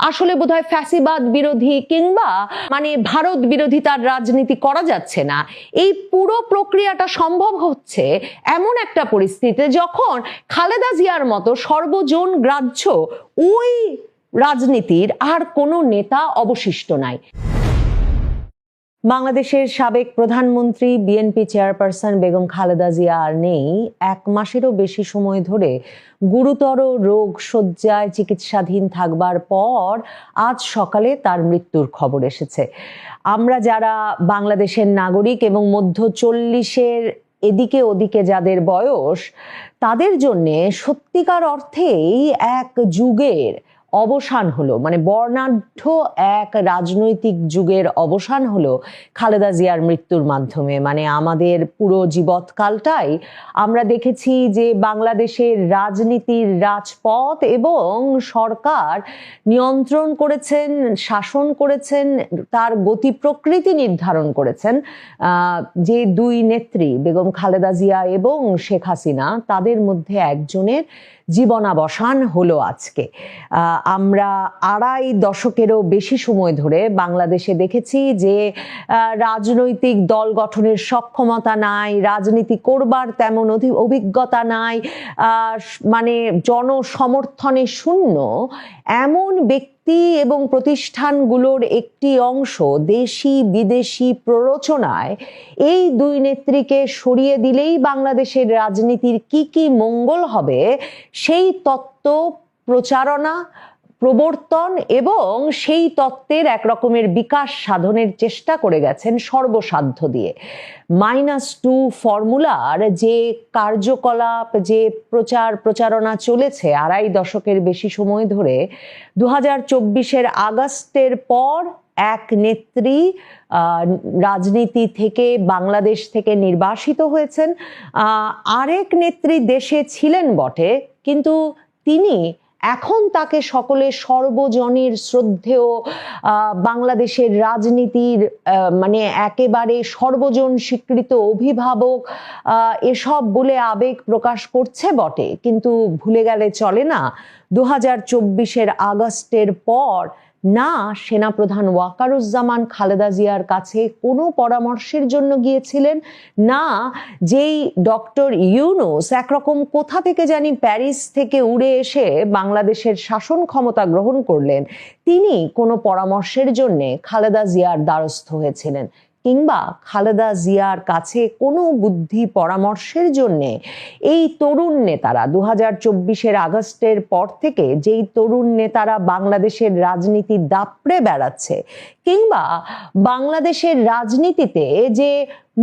আসলে বোধহয় ফ্যাসিবাদ বিরোধী কিংবা ভারত বিরোধী তার রাজনীতি করা যাচ্ছে না। এই পুরো প্রক্রিয়াটা সম্ভব হচ্ছে এমন একটা পরিস্থিতিতে যখন খালেদা জিয়ার মতো সর্বজন গ্রাহ্য ওই রাজনীতির আর কোনো নেতা অবশিষ্ট নাই। বাংলাদেশের সাবেক প্রধানমন্ত্রী বিএনপি চেয়ারপারসন বেগম খালেদা জিয়া আর নেই। 1 মাসেরও বেশি সময় ধরে গুরুতর রোগ শয্যায় চিকিৎসাধীন থাকবার পর আজ সকালে তার মৃত্যুর খবর এসেছে। আমরা যারা বাংলাদেশের নাগরিক এবং মধ্য 40-এর এদিকে ওদিকে যাদের বয়স, তাদের জন্যে সত্যিকার অর্থেই এক যুগের অবসান হলো, বর্ণাঢ্য এক রাজনৈতিক যুগের অবসান হলো খালেদা জিয়ার মৃত্যুর মাধ্যমে। আমাদের পুরো জীবৎকালটাই আমরা দেখেছি যে বাংলাদেশের রাজনীতির রাজপথ এবং সরকার নিয়ন্ত্রণ করেছেন, শাসন করেছেন, তার গতি প্রকৃতি নির্ধারণ করেছেন যে দুই নেত্রী বেগম খালেদা জিয়া এবং শেখ হাসিনা, তাদের মধ্যে একজনের জীবনাবসান হলো আজকে। আমরা 2.5 দশকেরও বেশি সময় ধরে বাংলাদেশে দেখেছি যে রাজনৈতিক দল গঠনের সক্ষমতা নাই, রাজনীতি করবার তেমন অভিজ্ঞতা নাই, জনসমর্থনে শূন্য এমন ব্যক্তি এবং প্রতিষ্ঠানগুলোর একটি অংশ দেশি বিদেশি প্ররোচনায় এই দুই নেত্রীকে সরিয়ে দিলেই বাংলাদেশের রাজনীতির কি মঙ্গল হবে সেই তত্ত্ব প্রচারণা, প্রবর্তন এবং সেই তত্ত্বের এক রকমের বিকাশ সাধনের চেষ্টা করে গেছেন সর্বসাধ্য দিয়ে। -2 ফর্মুলার যে কার্যকলাপ, যে প্রচারণা চলেছে 2.5 দশকের বেশি সময় ধরে, 2024-এর আগস্টের পর এক নেত্রী রাজনীতি থেকে, বাংলাদেশ থেকে নির্বাসিত হয়েছেন। আরেক নেত্রী দেশে ছিলেন বটে, কিন্তু তিনি এখন তাকে সকলে সর্বজনের শ্রদ্ধেয়, বাংলাদেশের রাজনীতির একেবারে সর্বজন স্বীকৃত অভিভাবক এসব বলে আবেগ প্রকাশ করছে বটে, কিন্তু ভুলে গেলে চলে না 2024-এর আগস্টের পর না সেনাপ্রধান ওয়াকারুজ্জামান খালেদা জিয়ার কাছে কোনো পরামর্শের জন্য গিয়েছিলেন, না যেই ডক্টর ইউনূস একরকম কোথা থেকে জানি প্যারিস থেকে উড়ে এসে বাংলাদেশের শাসন ক্ষমতা গ্রহণ করলেন, তিনি কোনো পরামর্শের জন্য খালেদা জিয়ার দ্বারস্থ হয়েছিলেন, কিংবা খালেদা জিয়ার কাছে কোনো বুদ্ধি পরামর্শের জন্য এই তরুণ নেতারা 2024-এর আগস্টের পর থেকে যেই তরুণ নেতারা বাংলাদেশের রাজনীতি দাপড়ে বেড়াচ্ছে, কিংবা বাংলাদেশের রাজনীতিতে যে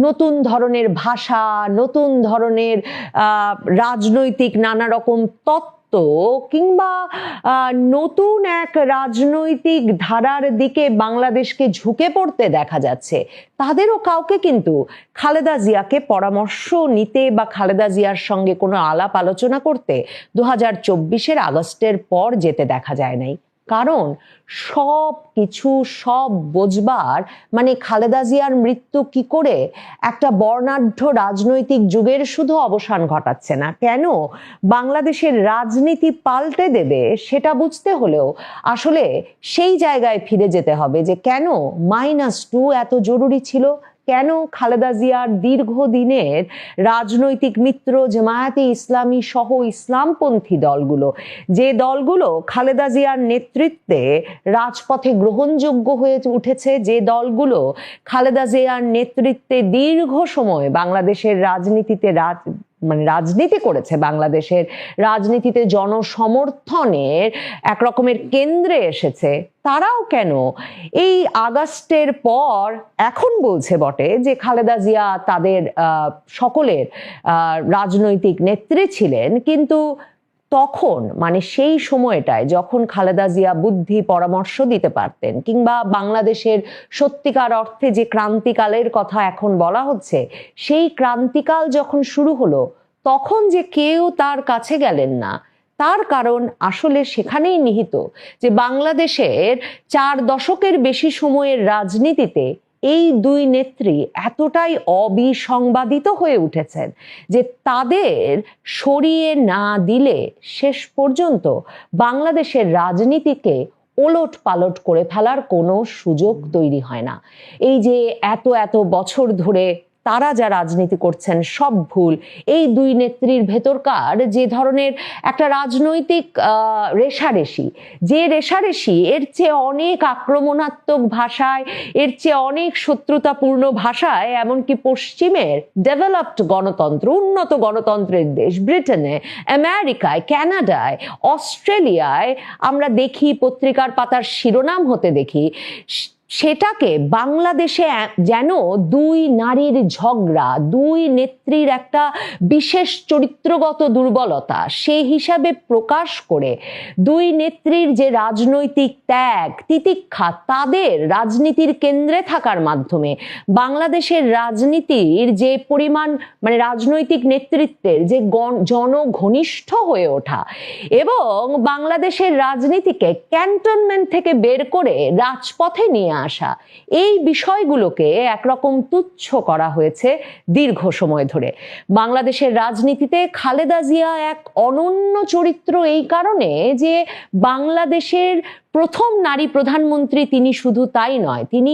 নতুন ধরনের ভাষা, নতুন ধরনের রাজনৈতিক নানা রকম তত্ত্ব কিংবা নতুন এক রাজনৈতিক ধারার দিকে বাংলাদেশকে ঝুঁকে পড়তে দেখা যাচ্ছে, তাদেরও কাউকে কিন্তু খালেদা জিয়াকে পরামর্শ নিতে বা খালেদা জিয়ার সঙ্গে কোনো আলাপ আলোচনা করতে 2024-এর আগস্টের পর যেতে দেখা যায় নাই। কারণ সব বোঝবার খালেদা জিয়ার মৃত্যু কি করে একটা বর্ণাঢ্য রাজনৈতিক যুগের শুধু অবসান ঘটাচ্ছে না, কেন বাংলাদেশের রাজনীতি পাল্টে দেবে, সেটা বুঝতে হলেও আসলে সেই জায়গায় ফিরে যেতে হবে যে কেন -2 এত জরুরি ছিল, কেন খালেদা জিয়ার দীর্ঘদিনের রাজনৈতিক মিত্র জামায়াতে ইসলামী সহ ইসলামপন্থী দলগুলো, যে দলগুলো খালেদা জিয়ার নেতৃত্বে রাজপথে গ্রহণযোগ্য হয়ে উঠেছে, যে দলগুলো খালেদা জিয়ার নেতৃত্বে দীর্ঘ সময় বাংলাদেশের রাজনীতিতে রাজনীতি করেছে, বাংলাদেশের রাজনীতিতে জনসমর্থনের এক রকমের কেন্দ্রে এসেছে, তারাও কেন এই আগস্টের পর এখন বলছে বটে যে খালেদা জিয়া তাদের সকলের রাজনৈতিক নেত্রী ছিলেন, কিন্তু তখন সেই সময়টায় যখন খালেদা জিয়া বুদ্ধি পরামর্শ দিতে পারতেন, কিংবা বাংলাদেশের সত্যিকার অর্থে যে ক্রান্তিকালের কথা এখন বলা হচ্ছে, সেই ক্রান্তিকাল যখন শুরু হলো, তখন যে কেউ তার কাছে গেলেন না, তার কারণ আসলে সেখানেই নিহিত যে বাংলাদেশের 4 দশকের বেশি সময়ের রাজনীতিতে এই দুই নেত্রী এতটাই অবিসংবাদিত হয়ে উঠেছেন যে তাদের সরিয়ে না দিলে শেষ পর্যন্ত বাংলাদেশের রাজনীতিকে ওলট পালট করে ফেলার কোনো সুযোগ তৈরি হয় না। এই যে এত এত বছর ধরে তারা যা রাজনীতি করছেন সব ভুল, এই দুই নেত্রীর ভেতরকার যে ধরনের একটা রাজনৈতিক রেষারেষি, যে রেষারেষি এর চেয়ে অনেক আক্রমণাত্মক ভাষায়, এর চেয়ে অনেক শত্রুতাপূর্ণ ভাষায়, এমনকি পশ্চিমের ডেভেলপড গণতন্ত্র, উন্নত গণতন্ত্রের দেশ ব্রিটেনে, আমেরিকায়, কানাডায়, অস্ট্রেলিয়ায় আমরা দেখি, পত্রিকার পাতার শিরোনাম হতে দেখি, সেটাকে বাংলাদেশে যেন দুই নারীর ঝগড়া, দুই নেত্রীর একটা বিশেষ চরিত্রগত দুর্বলতা সেই হিসাবে প্রকাশ করে দুই নেত্রীর যে রাজনৈতিক ত্যাগ তিতিক্ষা, তাদের রাজনীতির কেন্দ্রে থাকার মাধ্যমে বাংলাদেশের রাজনীতির যে পরিমাণ, মানে রাজনৈতিক নেতৃত্বের যে জনঘনিষ্ঠ হয়ে ওঠা এবং বাংলাদেশের রাজনীতিকে ক্যান্টনমেন্ট থেকে বের করে রাজপথে নিয়ে আসা, এই বিষয়গুলোকে একরকম তুচ্ছ করা হয়েছে দীর্ঘ সময় ধরে। বাংলাদেশের রাজনীতিতে খালেদা জিয়া এক অনন্য চরিত্র এই কারণে যে বাংলাদেশের প্রথম নারী প্রধানমন্ত্রী তিনি, শুধু তাই নয়, তিনি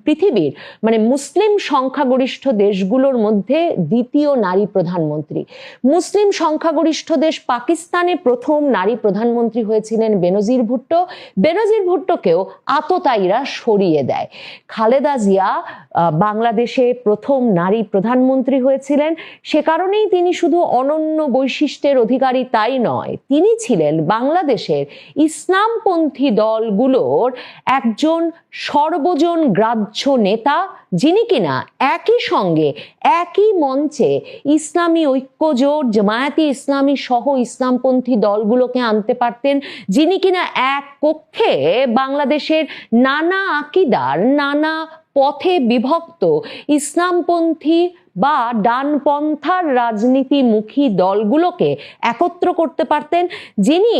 পৃথিবীর মানে মুসলিম সংখ্যাগরিষ্ঠ দেশগুলোর মধ্যে দ্বিতীয় নারী প্রধানমন্ত্রী। মুসলিম সংখ্যাগরিষ্ঠ দেশ পাকিস্তানে প্রথম নারী প্রধানমন্ত্রী হয়েছিলেন বেনজির ভুট্টো। বেনজির ভুট্টোকেও আততায়ীরা সরিয়ে দেয়। খালেদা জিয়া বাংলাদেশে প্রথম নারী প্রধানমন্ত্রী হয়েছিলেন, সে কারণেই তিনি শুধু অনন্য বৈশিষ্ট্যের অধিকারী তাই নয়, তিনি ছিলেন বাংলাদেশের ইসলামপন্থী দলগুলোর একজন সর্বজন গ্রাহ্য নেতা, যিনি কিনা একই সঙ্গে একই মঞ্চে ইসলামী ঐক্যজোট, জামায়াতে ইসলামী সহ ইসলামপন্থী দলগুলোকে আনতে পারতেন, যিনি কিনা এক কক্ষে বাংলাদেশের নানা আকিদার, নানা পথে বিভক্ত ইসলামপন্থী বা ডানপন্থার রাজনীতিমুখী দলগুলোকে একত্র করতে পারতেন, যিনি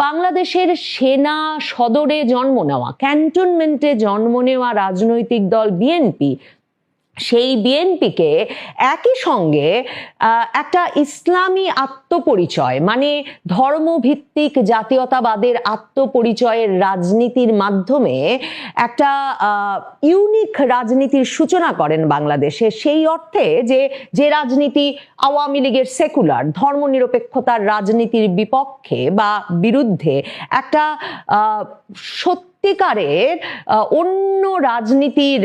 বাংলাদেশের সেনা সদরে জন্ম নেওয়া, ক্যান্টনমেন্টে জন্ম নেওয়া রাজনৈতিক দল বিএনপি, সেই বিএনপিকে একই সঙ্গে একটা ইসলামী আত্মপরিচয়, মানে ধর্মভিত্তিক জাতীয়তাবাদের আত্মপরিচয়ের রাজনীতির মাধ্যমে একটা ইউনিক রাজনীতির সূচনা করেন বাংলাদেশে। সেই অর্থে যে রাজনীতি আওয়ামী লীগের সেকুলার ধর্মনিরপেক্ষতার রাজনীতির বিপক্ষে বা বিরুদ্ধে একটা সত্যিকারের অন্য রাজনীতির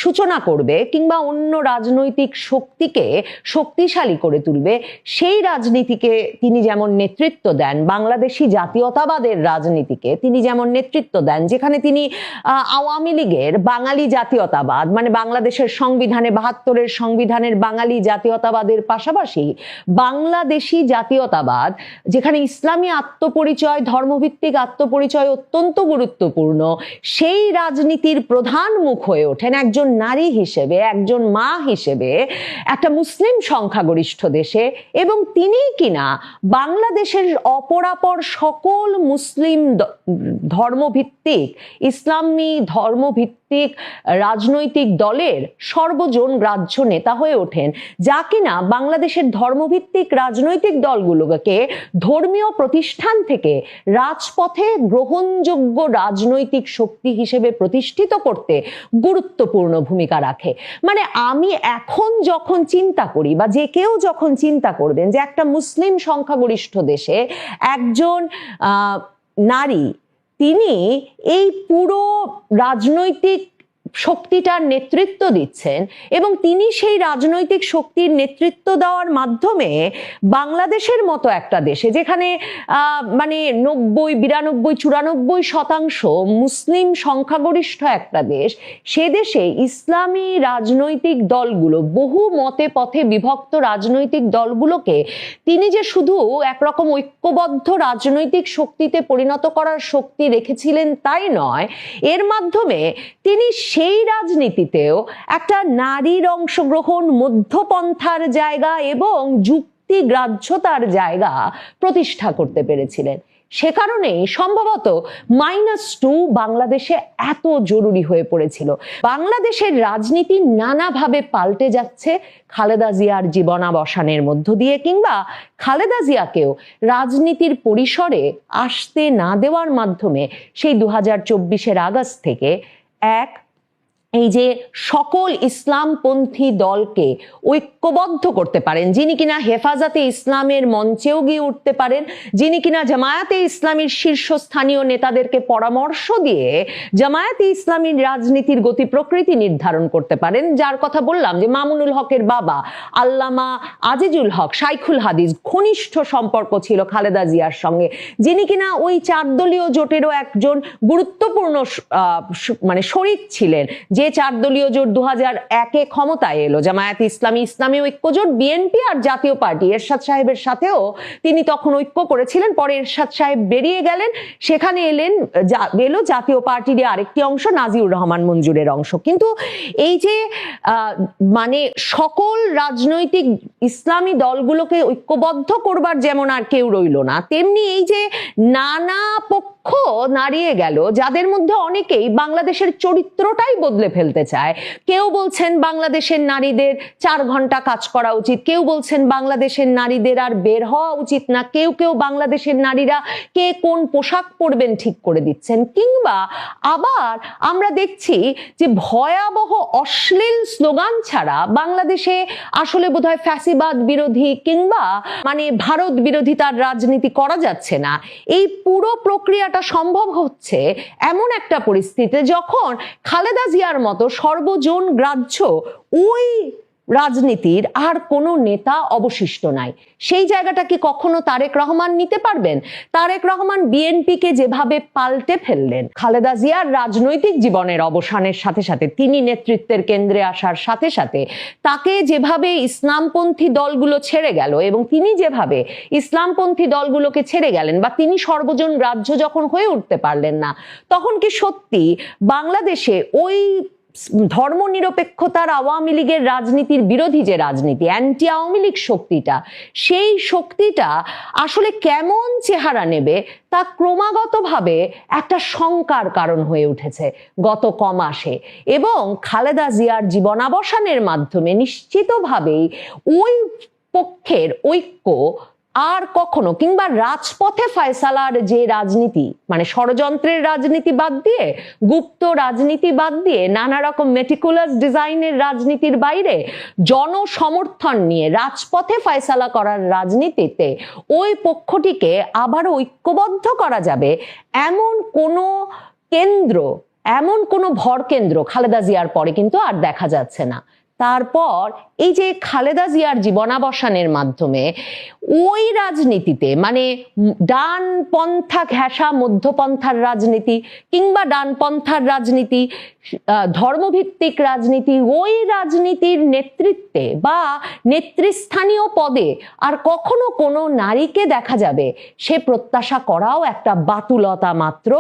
সূচনা করবে কিংবা অন্য রাজনৈতিক শক্তিকে শক্তিশালী করে তুলবে, সেই রাজনীতিকে তিনি যেমন নেতৃত্ব দেন, বাংলাদেশি জাতীয়তাবাদের রাজনীতিকে তিনি যেমন নেতৃত্ব দেন, যেখানে তিনি আওয়ামী লীগের বাঙালি জাতীয়তাবাদ, মানে বাংলাদেশের সংবিধানে ৭২-এর সংবিধানের বাঙালি জাতীয়তাবাদের পাশাপাশি বাংলাদেশি জাতীয়তাবাদ, যেখানে ইসলামী আত্মপরিচয়, ধর্মভিত্তিক আত্মপরিচয় অত্যন্ত গুরুত্বপূর্ণ, সেই রাজনীতির প্রধান মুখ হয়ে ওঠেন একজন নারী হিসেবে, একজন মা হিসেবে একটা মুসলিম সংখ্যাগরিষ্ঠ দেশে। এবং তিনি কিনা বাংলাদেশের অপরাপর সকল মুসলিম ধর্মভিত্তিক, ইসলামী ধর্মভিত্তিক রাজনৈতিক দলের সর্বজন গ্রাহ্য নেতা হয়ে ওঠেন, যা কিনা বাংলাদেশের ধর্মভিত্তিক রাজনৈতিক দলগুলোকে ধর্মীয় প্রতিষ্ঠান থেকে রাজপথে গ্রহণযোগ্য রাজনৈতিক শক্তি হিসেবে প্রতিষ্ঠিত করতে গুরুত্বপূর্ণ ভূমিকা রাখে। মানে আমি এখন যখন চিন্তা করি, বা যে কেউ যখন চিন্তা করবেন যে একটা মুসলিম সংখ্যাগরিষ্ঠ দেশে একজন নারী, তিনি এই পুরো রাজনৈতিক শক্তিটার নেতৃত্ব দিচ্ছেন এবং তিনি সেই রাজনৈতিক শক্তির নেতৃত্ব দেওয়ার মাধ্যমে বাংলাদেশের মতো একটা দেশে, যেখানে মানে 90-92-94% মুসলিম সংখ্যাগরিষ্ঠ একটা দেশ, সে দেশে ইসলামী রাজনৈতিক দলগুলো, বহু মতে পথে বিভক্ত রাজনৈতিক দলগুলোকে তিনি যে শুধু একরকম ঐক্যবদ্ধ রাজনৈতিক শক্তিতে পরিণত করার শক্তি রেখেছিলেন তাই নয়, এর মাধ্যমে তিনি সেই রাজনীতিতেও একটা নারীর অংশগ্রহণ, মধ্যপন্থার জায়গা এবং যুক্তিগ্রাহ্যতার জায়গা প্রতিষ্ঠা করতে পেরেছিলেন। সে কারণেই সম্ভবত -2 বাংলাদেশে এত জরুরি হয়ে পড়েছিল। বাংলাদেশের রাজনীতি নানাভাবে পাল্টে যাচ্ছে খালেদা জিয়ার জীবনাবসানের মধ্য দিয়ে, কিংবা খালেদা জিয়াকেও রাজনীতির পরিসরে আসতে না দেওয়ার মাধ্যমে সেই 2024-এর আগস্ট থেকে এই যে সকল ইসলামপন্থী দলকে ঐক্যবদ্ধ করতে পারেন, যিনি কিনা হেফাজতে ইসলামের মঞ্চেও গিয়ে উঠতে পারেন, যিনি কিনা জামায়াতে ইসলামীর শীর্ষস্থানীয় নেতাদেরকে পরামর্শ দিয়ে জামায়াতে ইসলামীর রাজনীতির গতি প্রকৃতি নির্ধারণ করতে পারেন, যার কথা বললাম যে মামুনুল হকের বাবা আল্লামা আজিজুল হক শাইখুল হাদিস ঘনিষ্ঠ সম্পর্ক ছিল খালেদা জিয়ার সঙ্গে, যিনি কিনা ওই 4 দলীয় জোটেরও একজন গুরুত্বপূর্ণ মানে শরিক ছিলেন। যে 4 দলীয় জোট 2001-এ ক্ষমতায় এলো, জামায়াতে ইসলামী ঐক্যজোট, বিএনপি আর জাতীয় পার্টি, এরশাদ সাহেবের সাথেও তিনি তখন ঐক্য করেছিলেন। পরে এরশাদ সাহেব বেরিয়ে গেলেন, সেখানে এলো জাতীয় পার্টির আরেকটি অংশ, নাজিউর রহমান মঞ্জুরের অংশ। কিন্তু এই যে মানে সকল রাজনৈতিক ইসলামী দলগুলোকে ঐক্যবদ্ধ করবার যেমন আর কেউ রইল না, তেমনি এই যে নানা পক্ষ নাড়িয়ে গেল, যাদের মধ্যে অনেকেই বাংলাদেশের চরিত্রটাই বদলে ফেলতে চায়। কেউ বলছেন বাংলাদেশের নারীদের 4 ঘন্টা কাজ করা উচিত, কেউ বলছেন বাংলাদেশের নারীদের আর বের হওয়া উচিত না, কেউ বাংলাদেশের নারীরা কে কোন পোশাক পরবেন ঠিক করে দিচ্ছেন, কিংবা আবার আমরা দেখছি যে ভয়াবহ অশ্লীল স্লোগান ছাড়া বাংলাদেশে আসলে বোধহয় ফ্যাসিবাদ বিরোধী কিংবা মানে ভারত বিরোধী তার রাজনীতি করা যাচ্ছে না। এই পুরো প্রক্রিয়াটা সম্ভব হচ্ছে এমন একটা পরিস্থিতিতে যখন খালেদা জিয়ার মতো সর্বজন গ্রাহ্য ওই রাজনীতির আর কোনো নেতা অবশিষ্ট নাই। সেই জায়গাটা কি কখনো তারেক রহমান নিতে পারবেন? তারেক রহমান বিএনপিকে যেভাবে পাল্টে ফেললেন, খালেদা জিয়ার রাজনৈতিক জীবনের অবসানের সাথে সাথে, তিনি নেতৃত্বের কেন্দ্রে আসার সাথে সাথে তাকে যেভাবে ইসলামপন্থী দলগুলো ছেড়ে গেল এবং তিনি যেভাবে ইসলামপন্থী দলগুলোকে ছেড়ে গেলেন, বা তিনি সর্বজন গ্রাহ্য যখন হয়ে উঠতে পারলেন না, তখন কি সত্যি বাংলাদেশে ওই ধর্মনিরপেক্ষতার আওয়ামী লীগের রাজনীতির বিরোধী যে রাজনীতি, অ্যান্টি আওয়ামী লীগ শক্তিটা, সেই শক্তিটা আসলে কেমন চেহারা নেবে তা ক্রমাগতভাবে একটা শঙ্কার কারণ হয়ে উঠেছে গত কমাসে। এবং খালেদা জিয়ার জীবনাবসানের মাধ্যমে নিশ্চিতভাবেই ওই পক্ষের ঐক্য আর কখনো, কিংবা রাজপথে ফয়সালার যে রাজনীতি, মানে ষড়যন্ত্রের রাজনীতি বাদ দিয়ে, গুপ্ত রাজনীতি বাদ দিয়ে, নানা রকম মেটিকুলাস ডিজাইনের রাজনীতির বাইরে জনসমর্থন নিয়ে রাজপথে ফয়সালা করার রাজনীতিতে ওই পক্ষটিকে আবার ঐক্যবদ্ধ করা যাবে এমন কোনো কেন্দ্র, এমন কোনো ভর কেন্দ্র খালেদা জিয়ার পরে কিন্তু আর দেখা যাচ্ছে না। তারপর এই যে খালেদা জিয়ার জীবনাবসানের মাধ্যমে ওই রাজনীতিতে, মানে ডানপন্থা ঘেঁষা মধ্যপন্থার রাজনীতি কিংবা ডানপন্থার রাজনীতি, ধর্মভিত্তিক রাজনীতি, ওই রাজনীতির নেতৃত্বে বা নেতৃস্থানীয় পদে আর কখনো কোনো নারীকে দেখা যাবে, সে প্রত্যাশা করাও একটা বাতুলতা মাত্র।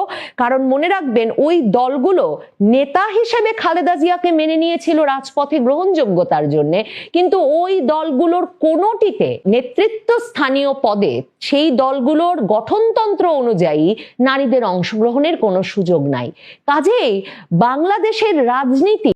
কারণ মনে রাখবেন, ওই দলগুলো নেতা হিসেবে খালেদা জিয়াকে মেনে নিয়েছিল রাজপথে গ্রহণযোগ্যতার জন্য, কিন্তু ওই দলগুলোর কোনোটিতে নেতৃত্ব স্থানীয় পদে সেই দলগুলোর গঠনতন্ত্র অনুযায়ী নারীদের অংশগ্রহণের কোনো সুযোগ নাই। কাজেই বাংলাদেশের রাজনীতি